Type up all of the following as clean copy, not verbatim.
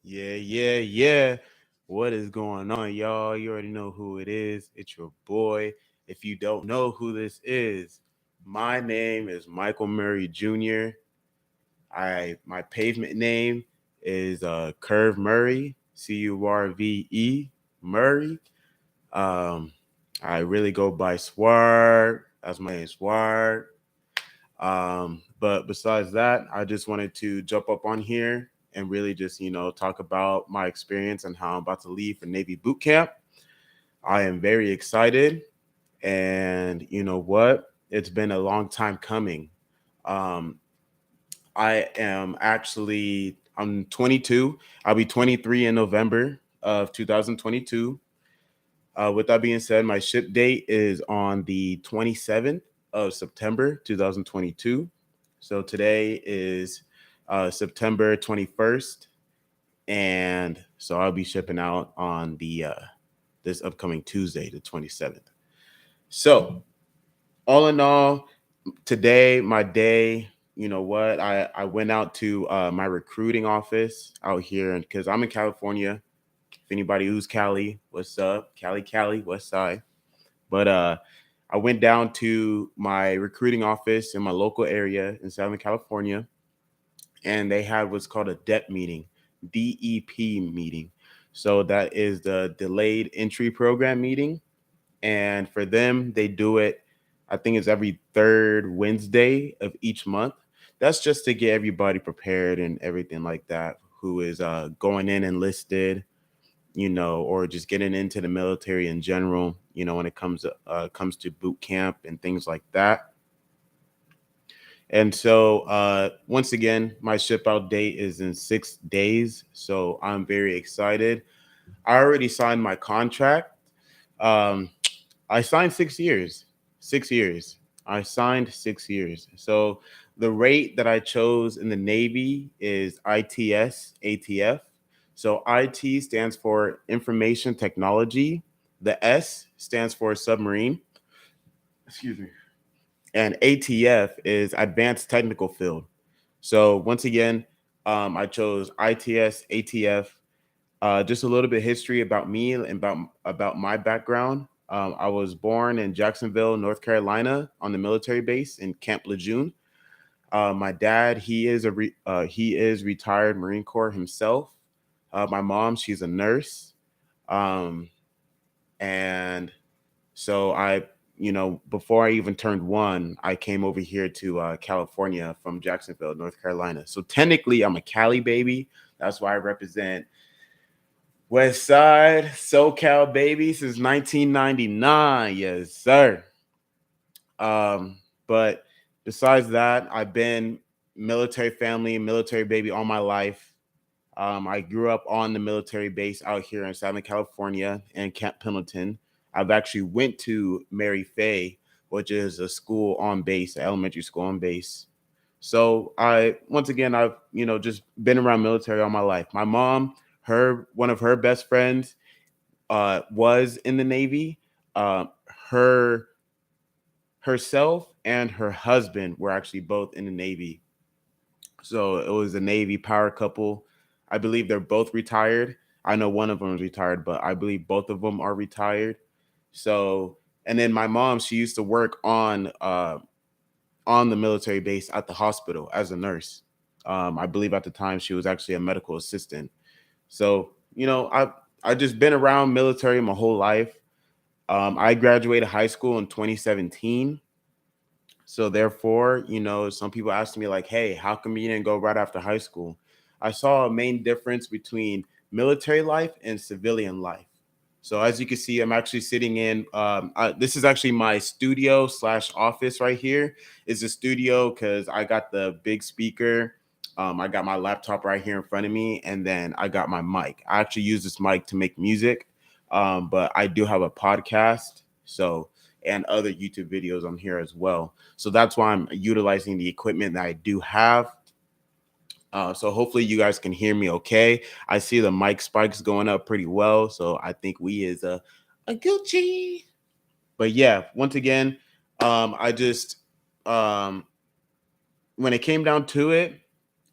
Yeah. What is going on, y'all? You already know who it is. It's your boy. If you don't know who this is, my name is Michael Murray Jr. My pavement name is Curve Murray, Curve Murray. Um, I really go by Swag. That's my name, Swag. But besides that, I just wanted to jump up on here and really just, talk about my experience and how I'm about to leave for Navy boot camp. I am very excited. And you know what? It's been a long time coming. Um, I'm 22. I'll be 23 in November of 2022. With that being said, my ship date is on the 27th of September 2022. So today is September 21st, and so I'll be shipping out on the this upcoming Tuesday, the 27th. So all in all, today my day. You know what? I went out to my recruiting office out here, and because I'm in California. If anybody who's Cali, what's up? Cali, West Side. But I went down to my recruiting office in my local area in Southern California, and they had what's called a DEP meeting, DEP meeting. So that is the delayed entry program meeting. And for them, they do it, I think it's every third Wednesday of each month. That's just to get everybody prepared and everything like that who is going in enlisted, or just getting into the military in general, when it comes to boot camp and things like that. And so once again, my ship out date is in 6 days, so I'm very excited. I already signed my contract. Um, I signed 6 years. 6 years. I signed 6 years. So the rate that I chose in the Navy is ITS ATF. So IT stands for Information Technology. The S stands for submarine. Excuse me. And ATF is Advanced Technical Field. So once again, I chose ITS ATF. Just a little bit of history about me and about my background. I was born in Jacksonville, North Carolina, on the military base in Camp Lejeune. My dad, he is retired Marine Corps himself. My mom, she's a nurse, um, and so before I even turned one, I came over here to California from Jacksonville, North Carolina. So technically, I'm a Cali baby. That's why I represent West Side, SoCal baby since 1999. Yes, sir. But besides that, I've been military family, military baby all my life. I grew up on the military base out here in Southern California and Camp Pendleton. I've actually went to Mary Fay, which is a school on base, an elementary school on base. So I've just been around military all my life. My mom, one of her best friends was in the Navy. Uh, her Herself and her husband were actually both in the Navy. So it was a Navy power couple. I believe they're both retired. I know one of them is retired, but I believe both of them are retired. So, and then my mom, she used to work on the military base at the hospital as a nurse. I believe at the time she was actually a medical assistant. So, I just been around military my whole life. I graduated high school in 2017. So therefore, some people asked me like, "Hey, how come you didn't go right after high school?" I saw a main difference between military life and civilian life. So as you can see, I'm actually sitting in. This is actually my studio slash office right here. It's a studio because I got the big speaker. I got my laptop right here in front of me, and then I got my mic. I actually use this mic to make music, but I do have a podcast. So and other YouTube videos on here as well. So that's why I'm utilizing the equipment that I do have. So hopefully you guys can hear me okay. I see the mic spikes going up pretty well. So I think we is a Gucci. But yeah, once again, I just when it came down to it,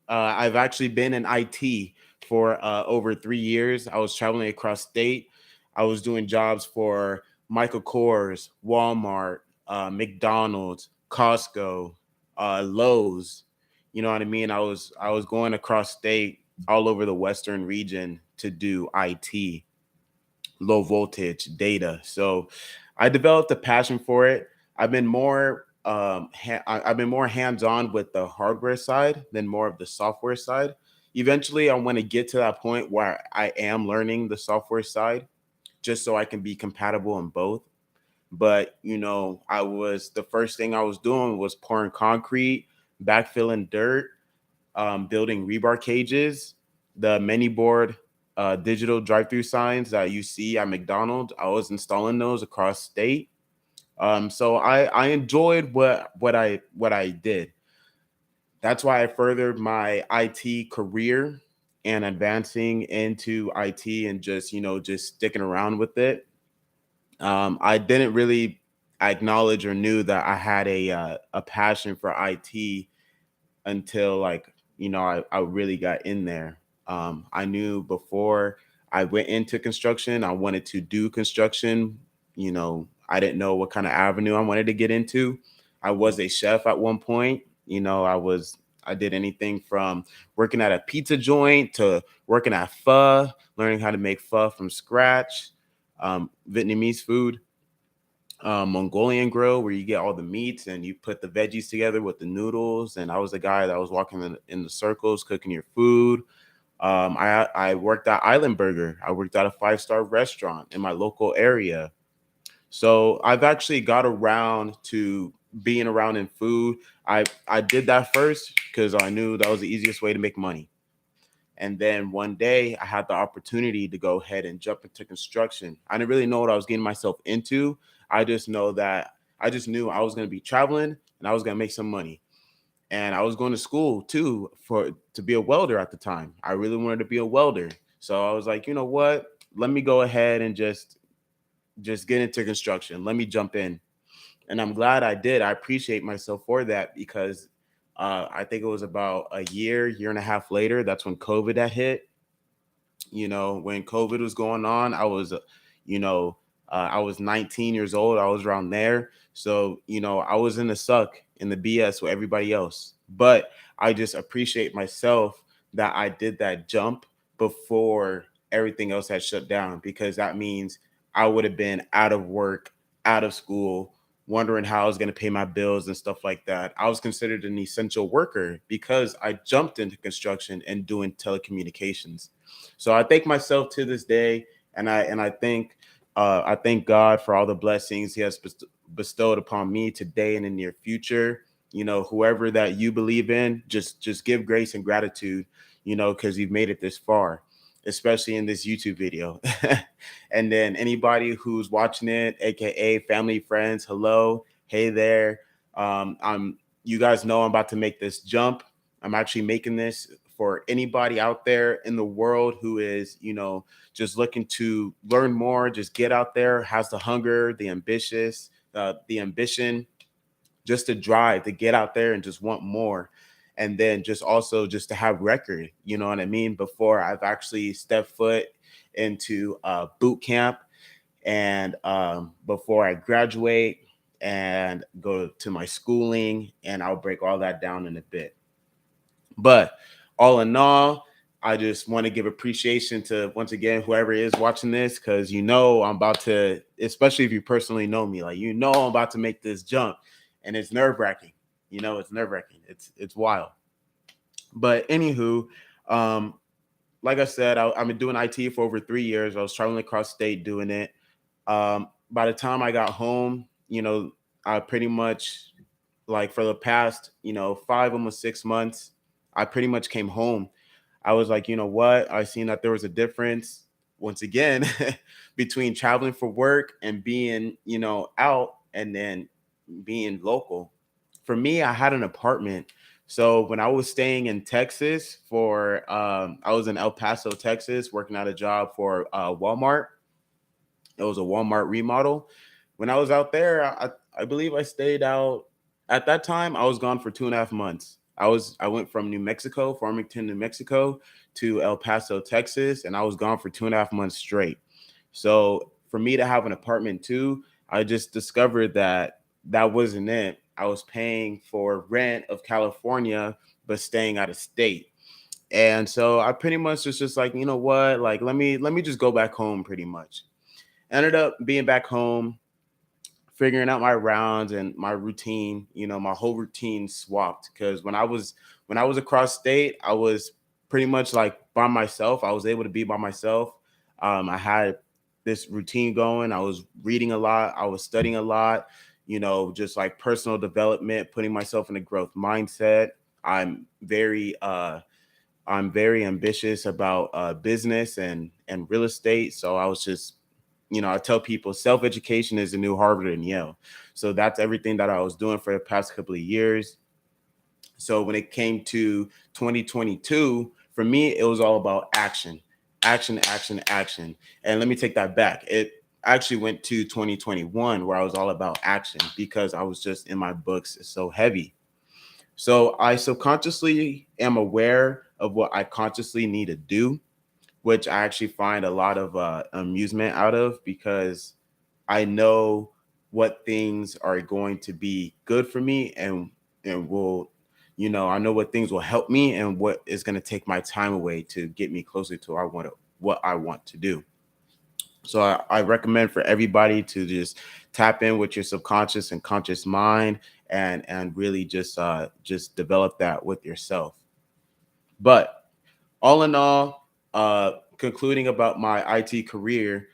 I've actually been in IT for over 3 years. I was traveling across state. I was doing jobs for Michael Kors, Walmart, McDonald's, Costco, Lowe's. You know what I mean? I was going across state all over the western region to do IT, low voltage data. So I developed a passion for it. I've been more hands on with the hardware side than more of the software side. Eventually, I want to get to that point where I am learning the software side, just so I can be compatible in both. But I was the first thing I was doing was pouring concrete, backfilling dirt, building rebar cages, the many board digital drive-through signs that you see at McDonald's. I was installing those across state. So I enjoyed what I did. That's why I furthered my IT career and advancing into IT and just sticking around with it. I didn't really acknowledge or knew that I had a passion for IT until, like, I really got in there. I knew before I went into construction I wanted to do construction. I didn't know what kind of avenue I wanted to get into. I was a chef at one point. I did anything from working at a pizza joint to working at pho, learning how to make pho from scratch, Vietnamese food, Mongolian grill where you get all the meats and you put the veggies together with the noodles. And I was the guy that was walking in the circles cooking your food. I worked at Island Burger. I worked at a 5-star restaurant in my local area. So I've actually got around to being around in food. I did that first because I knew that was the easiest way to make money. And then one day I had the opportunity to go ahead and jump into construction. I didn't really know what I was getting myself into. I just knew I was going to be traveling and I was going to make some money. And I was going to school too to be a welder at the time. I really wanted to be a welder. So I was like, you know what? Let me go ahead and just get into construction. Let me jump in. And I'm glad I did. I appreciate myself for that because I think it was about a year and a half later. That's when COVID had hit. When COVID was going on, you know, I was 19 years old. I was around there. So, I was in the suck, in the BS with everybody else. But I just appreciate myself that I did that jump before everything else had shut down, because that means I would have been out of work, out of school, wondering how I was going to pay my bills and stuff like that. I was considered an essential worker because I jumped into construction and doing telecommunications. So I thank myself to this day, and I thank God for all the blessings He has bestowed upon me today and in the near future. Whoever that you believe in, just give grace and gratitude. Because you've made it this far, especially in this YouTube video. And then anybody who's watching it, aka family, friends, hello, hey there. I'm You guys know I'm about to make this jump. I'm actually making this for anybody out there in the world who is, just looking to learn more, just get out there, has the hunger, the ambition, just to drive, to get out there and just want more. And then just also just to have record, you know what I mean? Before I've actually stepped foot into boot camp, and before I graduate and go to my schooling, and I'll break all that down in a bit. But all in all, I just want to give appreciation to, once again, whoever is watching this, because I'm about to, especially if you personally know me, like, I'm about to make this jump, and it's nerve wracking. It's nerve wracking. It's wild. But anywho, um, like I said, I've been doing IT for over 3 years. I was traveling across state doing it. By the time I got home, I pretty much, like, for the past, 5, almost 6 months, I pretty much came home. I was like, you know what? I seen that there was a difference, once again, between traveling for work and being, out, and then being local. For me, I had an apartment. So when I was staying in Texas I was in El Paso, Texas, working at a job for Walmart. It was a Walmart remodel. When I was out there, I believe I stayed out. At that time, I was gone for 2.5 months. I went from New Mexico, Farmington, New Mexico, to El Paso, Texas, and I was gone for 2.5 months straight. So for me to have an apartment too, I just discovered that that wasn't it. I was paying for rent of California, but staying out of state. And so I pretty much was just like, you know what, like let me just go back home pretty much. Ended up being back home, figuring out my rounds and my routine. My whole routine swapped because when I was across state, I was pretty much like by myself. I was able to be by myself. I had this routine going. I was reading a lot. I was studying a lot. Just like personal development, putting myself in a growth mindset. I'm very I'm very ambitious about business and real estate. So I was just, I tell people self education is the new Harvard and Yale. So that's everything that I was doing for the past couple of years. So when it came to 2022, for me, it was all about action, action, action, action. And let me take that back. It actually went to 2021 where I was all about action because I was just in my books so heavy. So I subconsciously am aware of what I consciously need to do, which I actually find a lot of amusement out of because I know what things are going to be good for me and will, I know what things will help me and what is going to take my time away to get me closer to what I want to do. So I recommend for everybody to just tap in with your subconscious and conscious mind and really just develop that with yourself. But all in all, concluding about my IT career,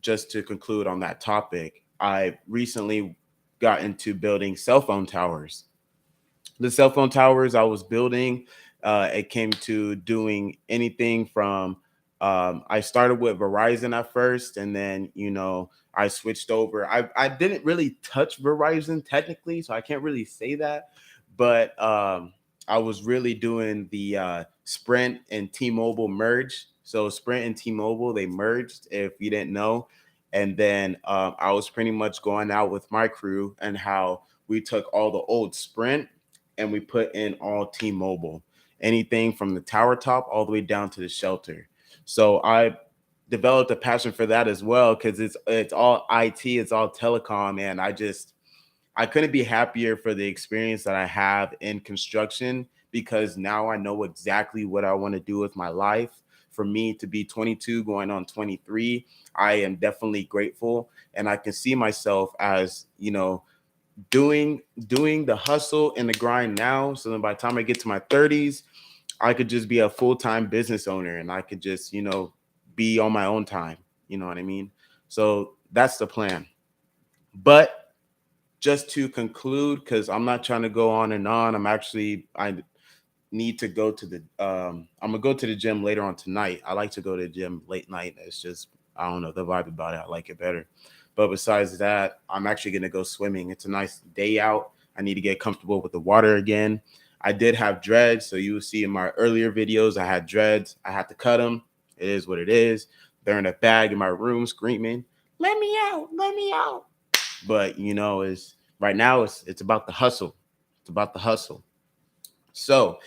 just to conclude on that topic, I recently got into building cell phone towers. The cell phone towers I was building, it came to doing anything from I started with Verizon at first, and then I switched over. I didn't really touch Verizon technically, so I can't really say that, but I was really doing the Sprint and T-Mobile merge. So Sprint and T-Mobile, they merged, if you didn't know. And then I was pretty much going out with my crew and how we took all the old Sprint and we put in all T-Mobile, anything from the tower top all the way down to the shelter. So I developed a passion for that as well because it's all IT, it's all telecom, and I couldn't be happier for the experience that I have in construction because now I know exactly what I want to do with my life. For me to be 22 going on 23, I am definitely grateful and I can see myself as, doing the hustle and the grind now. So then by the time I get to my 30s, I could just be a full-time business owner and I could just, be on my own time. You know what I mean? So that's the plan. But just to conclude, because I'm not trying to go on and on, I need to go to the I'm gonna go to the gym later on tonight. I like to go to the gym late night. It's just I don't know the vibe about it. I like it better. But besides that, I'm actually gonna go swimming. It's a nice day out. I need to get comfortable with the water again. I did have dreads, so you will see in my earlier videos I had dreads. I had to cut them. It is what it is. They're in a bag in my room screaming, "Let me out! Let me out!" But is right now it's about the hustle. It's about the hustle. So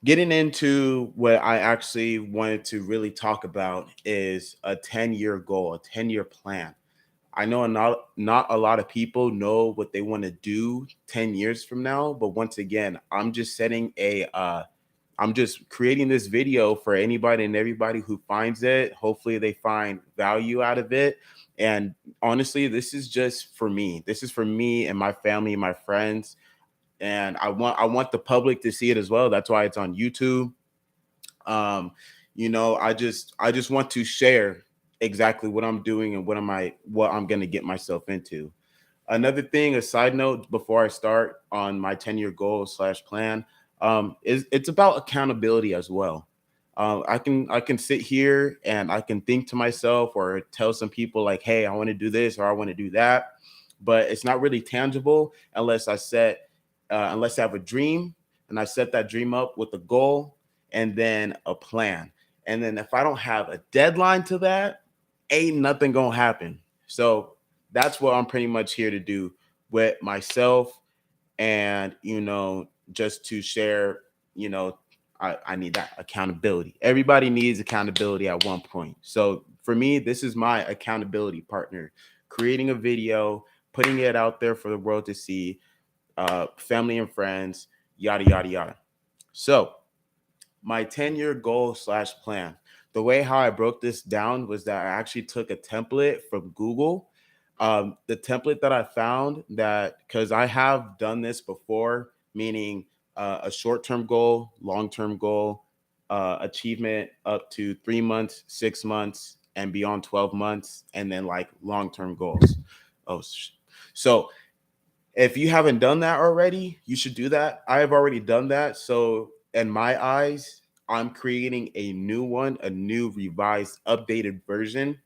getting into what I actually wanted to really talk about is a 10-year goal, a 10-year plan. I know not a lot of people know what they want to do 10 years from now, but once again, I'm just creating this video for anybody and everybody who finds it. Hopefully they find value out of it. And honestly, this is just for me. This is for me and my family and my friends. And I want the public to see it as well. That's why it's on YouTube. um I just want to share exactly what I'm doing and what I'm going to get myself into. Another thing, a side note before I start on my 10-year goal slash plan, is it's about accountability as well. I can sit here and I can think to myself or tell some people like, hey, I want to do this or I want to do that, but it's not really tangible unless I have a dream and I set that dream up with a goal and then a plan. And then if I don't have a deadline to that, ain't nothing gonna happen. So that's what I'm pretty much here to do with myself and just to share, you know, I need that accountability. Everybody needs accountability at one point. So for me, this is my accountability partner, creating a video, putting it out there for the world to see, family and friends, yada, yada, yada. So my 10-year goal slash plan. The way how I broke this down was that I actually took a template from Google. The template that I found, that because I have done this before, meaning a short term goal, long term goal, achievement up to 3 months, 6 months, and beyond 12 months, and then like long term goals. Oh, so if you haven't done that already, you should do that. I have already done that. So, in my eyes, I'm creating a new one, a new revised, updated version.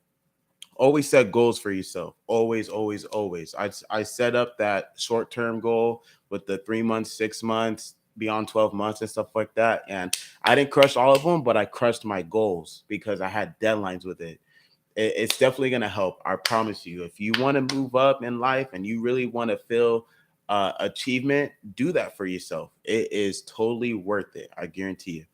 Always set goals for yourself. Always, always, always. I set up that short term goal with the 3 months, 6 months, beyond 12 months, and stuff like that. And I didn't crush all of them, but I crushed my goals because I had deadlines with it. It's definitely going to help. I promise you. If you want to move up in life and you really want to feel achievement, do that for yourself. It is totally worth it. I guarantee you.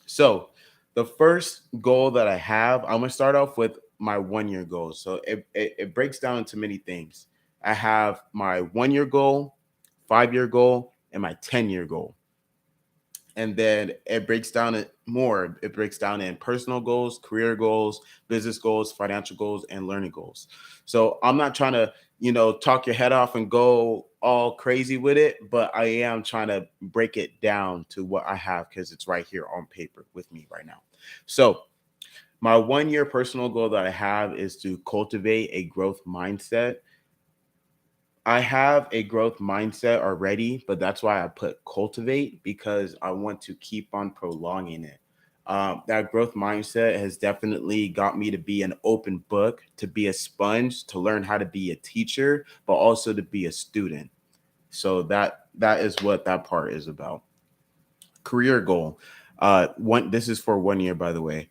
So, the first goal that I have, I'm going to start off with my 1 year goal. So, it breaks down into many things. I have my 1 year goal, 5 year goal, and my 10-year goal. And then it breaks down it more. It breaks down in personal goals, career goals, business goals, financial goals, and learning goals. So I'm not trying to, talk your head off and go all crazy with it, but I am trying to break it down to what I have because it's right here on paper with me right now. So my 1 year personal goal that I have is to cultivate a growth mindset. I have a growth mindset already, but that's why I put cultivate, because I want to keep on prolonging it. That growth mindset has definitely got me to be an open book, to be a sponge, to learn how to be a teacher, but also to be a student. So that is what that part is about. Career goal. One. This is for 1 year, by the way.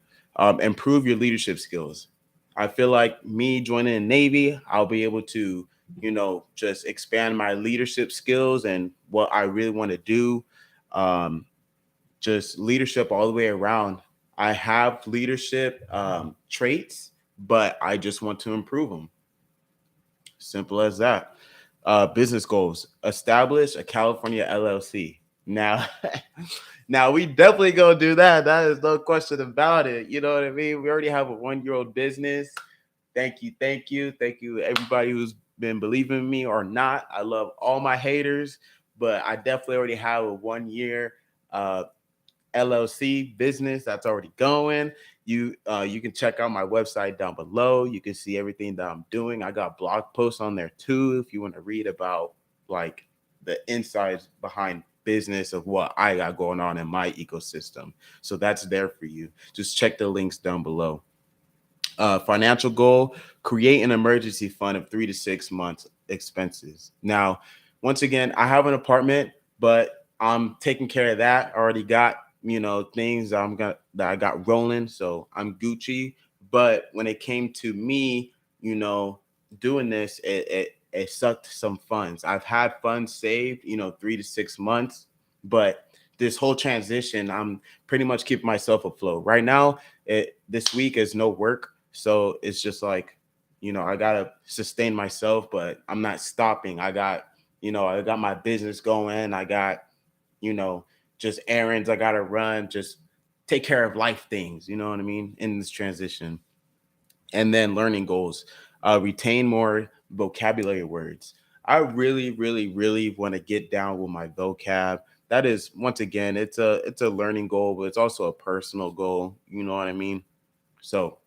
Improve your leadership skills. I feel like me joining the Navy, I'll be able to, just expand my leadership skills and what I really want to do. Um, just leadership all the way around. I have leadership traits, but I just want to improve them. Simple as that. Business goals: establish a California LLC. Now, now we definitely gonna do that. That is no question about it. You know what I mean? We already have a 1 year old business. Thank you, thank you, thank you, everybody who's been believing in me or not. I love all my haters, but I definitely already have a 1 year uh, LLC business that's already going. You can check out my website down below. You can see everything that I'm doing. I got blog posts on there too if you want to read about like the insides behind business of what I got going on in my ecosystem. So that's there for you. Just check the links down below. Financial goal: create an emergency fund of 3 to 6 months expenses. Now, once again, I have an apartment, but I'm taking care of that. I already got, things that I got rolling, so I'm Gucci. But when it came to me, you know, doing this, it sucked some funds. I've had funds saved, 3 to 6 months, but this whole transition, I'm pretty much keeping myself afloat. Right now, this week is no work, so it's just like, I gotta sustain myself, but I'm not stopping. I got my business going. I got, you know, just errands I gotta run, just take care of life things, you know what I mean, in this transition. And then learning goals: retain more vocabulary words. I really, really, really want to get down with my vocab. That is, once again, it's a learning goal, but it's also a personal goal. You know what I mean? So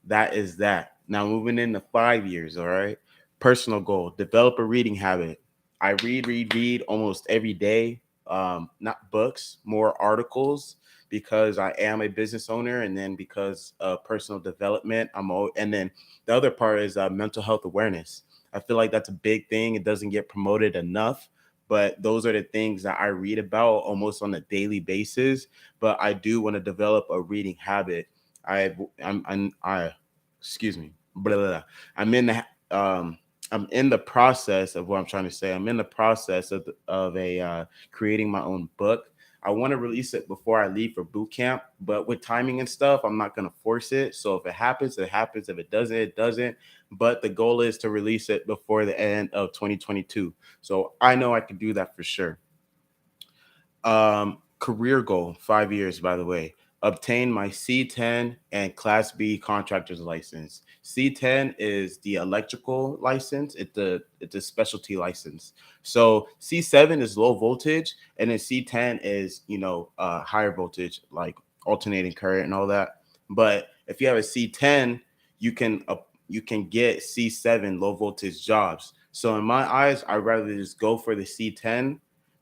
that is that. Now moving into 5 years, all right. Personal goal: develop a reading habit. I read almost every day. Not books, more articles, because I am a business owner, and then because of personal development, and then the other part is mental health awareness. I feel like that's a big thing. It doesn't get promoted enough, but those are the things that I read about almost on a daily basis. But I do want to develop a reading habit. I excuse me, blah, blah, blah. I'm in the I'm in the process of what I'm trying to say. I'm in the process of a creating my own book. I want to release it before I leave for boot camp, but with timing and stuff, I'm not going to force it. So if it happens, it happens. If it doesn't, it doesn't. But the goal is to release it before the end of 2022. So I know I can do that for sure. Career goal, 5 years, by the way. Obtain my C10 and Class B contractor's license. C10 is the electrical license. It's a specialty license. So C7 is low voltage, and then C10 is higher voltage, like alternating current and all that. But if you have a C10, you can you can get C7 low voltage jobs. So in my eyes, I'd rather just go for the C10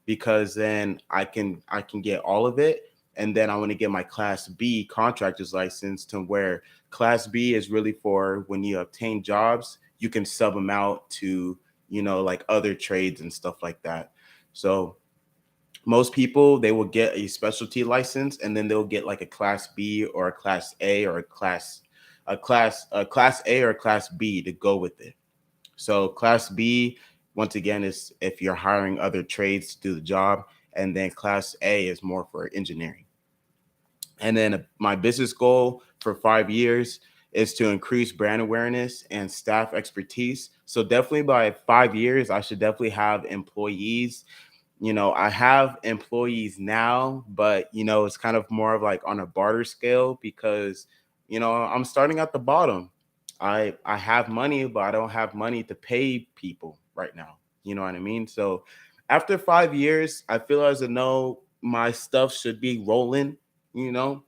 because then I can get all of it. And then I want to get my class B contractor's license to where class B is really for when you obtain jobs, you can sub them out to, like other trades and stuff like that. So most people they will get a specialty license and then they'll get like a class B or a class A or a class A or a class B to go with it. So class B, once again, is if you're hiring other trades to do the job, and then class A is more for engineering. And then my business goal for 5 years is to increase brand awareness and staff expertise. So definitely by 5 years, I should definitely have employees. I have employees now, but it's kind of more of like on a barter scale because I'm starting at the bottom. I have money, but I don't have money to pay people right now. You know what I mean? So after 5 years, I feel as though my stuff should be rolling, you know.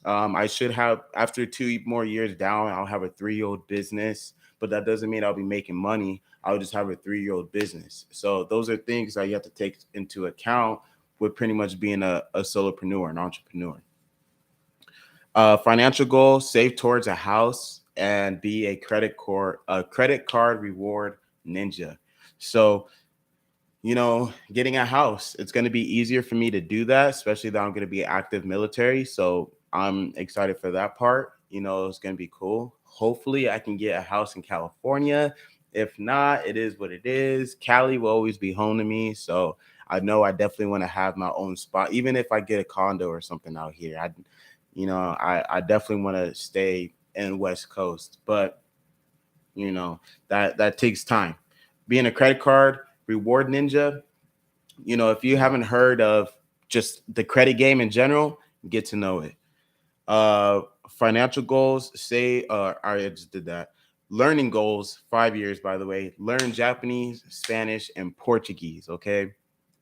I should have after 2 more years down, I'll have a 3-year-old business, but that doesn't mean I'll be making money. I'll just have a 3-year-old business. So those are things that you have to take into account with pretty much being a solopreneur, an entrepreneur. Financial goal: save towards a house and be a credit card reward ninja. So getting a house, it's going to be easier for me to do that, especially that I'm going to be active military. So I'm excited for that part. It's going to be cool. Hopefully, I can get a house in California. If not, it is what it is. Cali will always be home to me. So I know I definitely want to have my own spot, even if I get a condo or something out here. I definitely want to stay in West Coast, but that takes time. Being a credit card reward ninja, if you haven't heard of just the credit game in general, get to know it. Uh, Financial goals, say, I just did that. Learning goals, 5 years, by the way. Learn Japanese, Spanish, and Portuguese. Okay.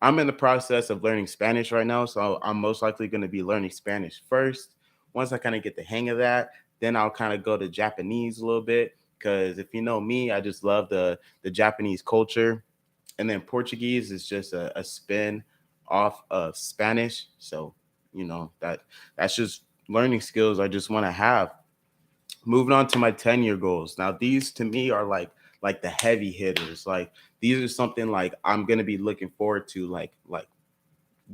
I'm in the process of learning Spanish right now. So I'm most likely going to be learning Spanish first. Once I kind of get the hang of that, then I'll kind of go to Japanese a little bit. Because if you know me, I just love the Japanese culture. And then Portuguese is just a spin off of Spanish. So, that's just learning skills I just want to have. Moving on to my 10-year goals. Now, these to me are like the heavy hitters. Like these are something like I'm gonna be looking forward to, like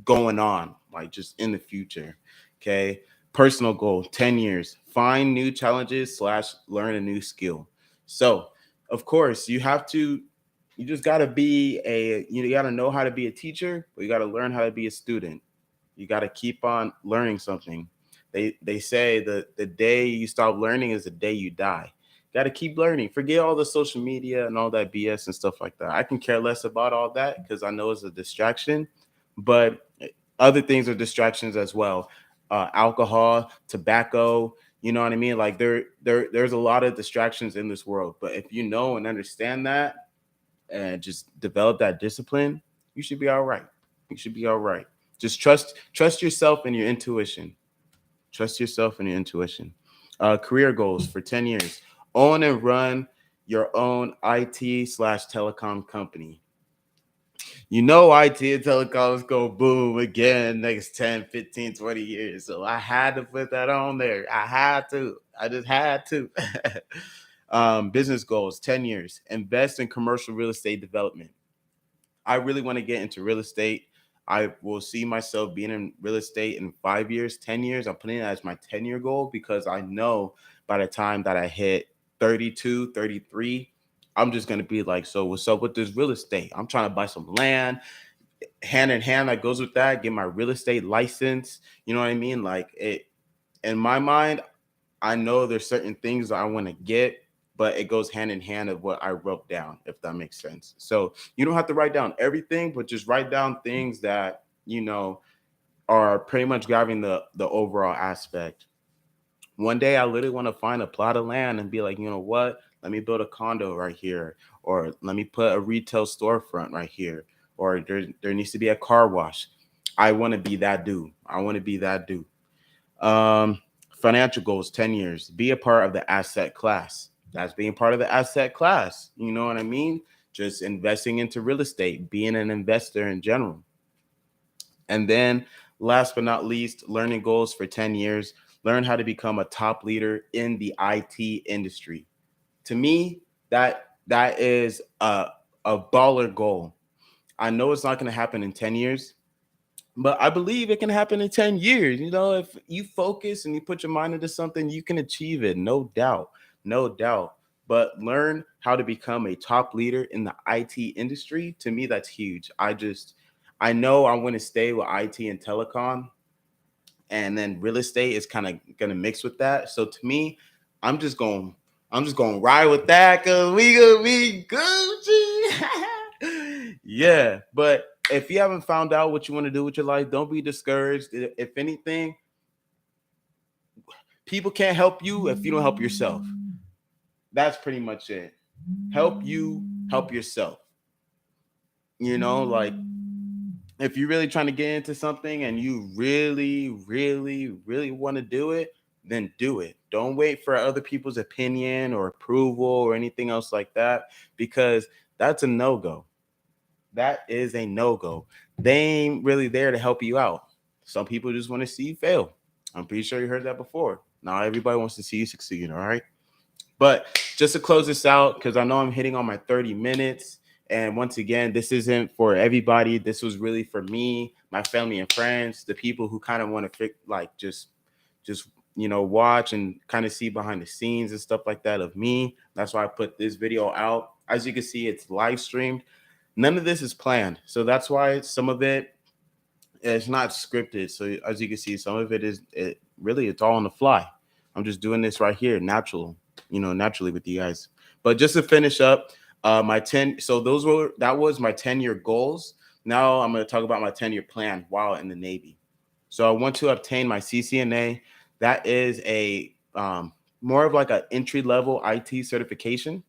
going on, like just in the future. Okay. Personal goal, 10 years. Find new challenges slash learn a new skill. So of course you just gotta you gotta know how to be a teacher, but you gotta learn how to be a student. You got to keep on learning something. They say that the day you stop learning is the day you die. Got to keep learning. Forget all the social media and all that BS and stuff like that. I can care less about all that because I know it's a distraction. But other things are distractions as well. Alcohol, tobacco. You know what I mean? Like there's a lot of distractions in this world. But if you know and understand that and just develop that discipline, you should be all right. You should be all right. Just trust yourself and your intuition. Trust yourself and your intuition. Career goals for 10 years. Own and run your own IT slash telecom company. IT and telecoms go boom again next 10, 15, 20 years. So I had to put that on there. I had to. I just had to. Business goals, 10 years. Invest in commercial real estate development. I really want to get into real estate. I will see myself being in real estate in 5 years, 10 years. I'm putting it as my 10-year goal because I know by the time that I hit 32, 33, I'm just gonna be like, so what's up with this real estate? I'm trying to buy some land. Hand in hand, that goes with that. Get my real estate license. You know what I mean? Like it in my mind, I know there's certain things that I want to get, but it goes hand in hand of what I wrote down, if that makes sense. So you don't have to write down everything, but just write down things that are pretty much grabbing the overall aspect. One day I literally want to find a plot of land and be like, you know what? Let me build a condo right here, or let me put a retail storefront right here, or there needs to be a car wash. I want to be that dude. I want to be that dude. Um, Financial goals, 10 years. Be a part of the asset class. That's being part of the asset class. You know what I mean? Just investing into real estate, being an investor in general. And then last but not least, learning goals for 10 years. Learn how to become a top leader in the IT industry. To me, that is a baller goal. I know it's not going to happen in 10 years, but I believe it can happen in 10 years. You know, if you focus and you put your mind into something, you can achieve it. No doubt. No doubt. But learn how to become a top leader in the IT industry. To me, that's huge. I know I want to stay with IT and telecom, and then real estate is kind of gonna mix with that. So to me, I'm just going I'm just gonna ride with that because we gonna be Gucci. Yeah, but if you haven't found out what you want to do with your life, don't be discouraged. If anything, people can't help you if you don't help yourself. That's pretty much it. Help you help yourself. Like if you're really trying to get into something and you really, really, really want to do it, then do it. Don't wait for other people's opinion or approval or anything else like that, because that's a no go. That is a no go. They ain't really there to help you out. Some people just want to see you fail. I'm pretty sure you heard that before. Not everybody wants to see you succeed. All right. But just to close this out, because I know I'm hitting on my 30 minutes. And once again, this isn't for everybody. This was really for me, my family and friends, the people who kind of want to like just watch and kind of see behind the scenes and stuff like that of me. That's why I put this video out. As you can see, it's live streamed. None of this is planned. So that's why some of it it's not scripted. So as you can see, some of it's all on the fly. I'm just doing this right here, naturally with you guys. But just to finish up, my 10. So that was my 10-year goals. Now I'm going to talk about my 10-year plan while in the Navy. So I want to obtain my CCNA. That is a more of like an entry level IT certification.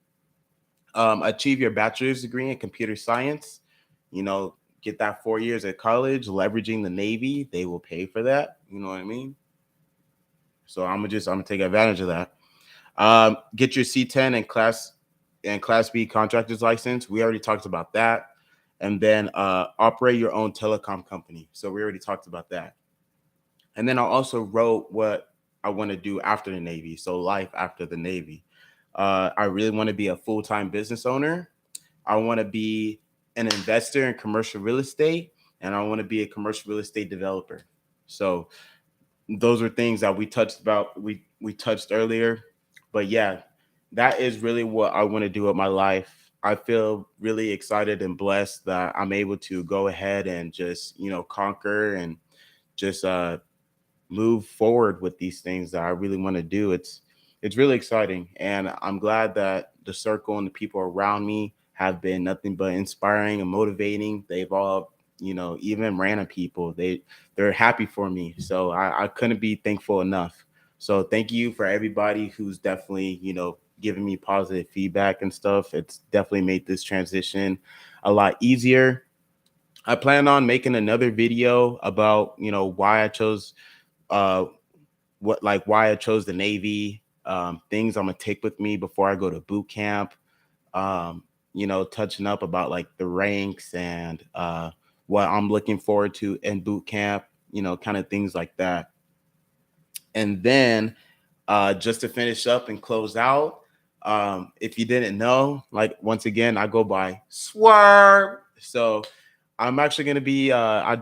Achieve your bachelor's degree in computer science. You know, get that 4 years at college, leveraging the Navy. They will pay for that. You know what I mean? So I'm gonna take advantage of that. Get your C10 and Class B contractor's license. We already talked about that. And then operate your own telecom company. So we already talked about that. And then I also wrote what I want to do after the Navy. So life after the Navy. I really want to be a full-time business owner. I want to be an investor in commercial real estate, and I want to be a commercial real estate developer. So those are things that we touched earlier. But yeah, that is really what I want to do with my life. I feel really excited and blessed that I'm able to go ahead and just conquer and just move forward with these things that I really want to do. It's really exciting, and I'm glad that the circle and the people around me have been nothing but inspiring and motivating. They've all, even random people, they're happy for me. So I couldn't be thankful enough. So thank you for everybody who's definitely, giving me positive feedback and stuff. It's definitely made this transition a lot easier. I plan on making another video about, why I chose why I chose the Navy, things I'm gonna take with me before I go to boot camp, touching up about like the ranks and what I'm looking forward to in boot camp, kind of things like that. And then just to finish up and close out, if you didn't know, like once again, I go by Swerve. So I'm actually gonna be I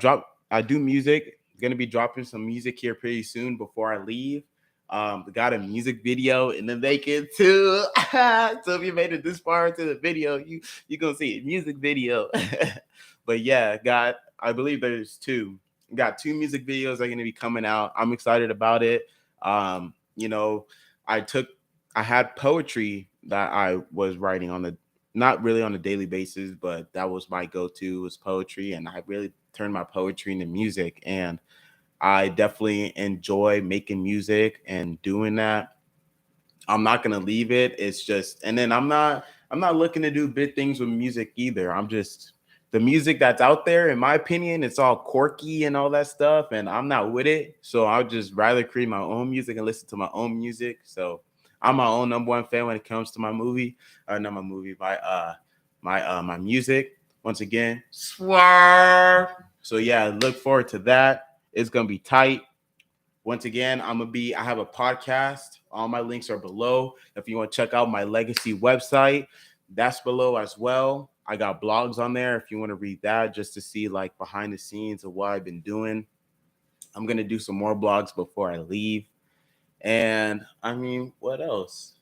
do music. Gonna be dropping some music here pretty soon before I leave. Got a music video in the making too. So if you made it this far into the video, you gonna see a music video. But yeah, I believe there's two. Got two music videos that are gonna be coming out. I'm excited about it. You know, I took I had poetry that I was writing on the not really on a daily basis, but that was my go-to was poetry, and I really turned my poetry into music. And I definitely enjoy making music and doing that. I'm not gonna leave it. It's just, and then I'm not looking to do big things with music either. I'm just the music that's out there, in my opinion, it's all quirky and all that stuff, and I'm not with it. So I'll just rather create my own music and listen to my own music. So I'm my own number one fan when it comes to my movie, not my movie, my music. Once again, swerve. So yeah, look forward to that. It's gonna be tight. Once again, I have a podcast. All my links are below. If you want to check out my legacy website, that's below as well. I got blogs on there if you want to read that just to see like behind the scenes of what I've been doing. I'm going to do some more blogs before I leave. And I mean, what else?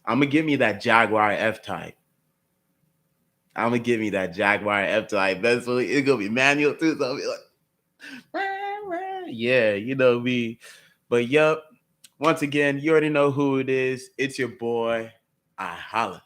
I'm going to give me that Jaguar F type. I'm going to give me that Jaguar F type. That's really, it's going to be manual too. So I'll be like, yeah, you know me. But yep, once again, you already know who it is. It's your boy. I holla.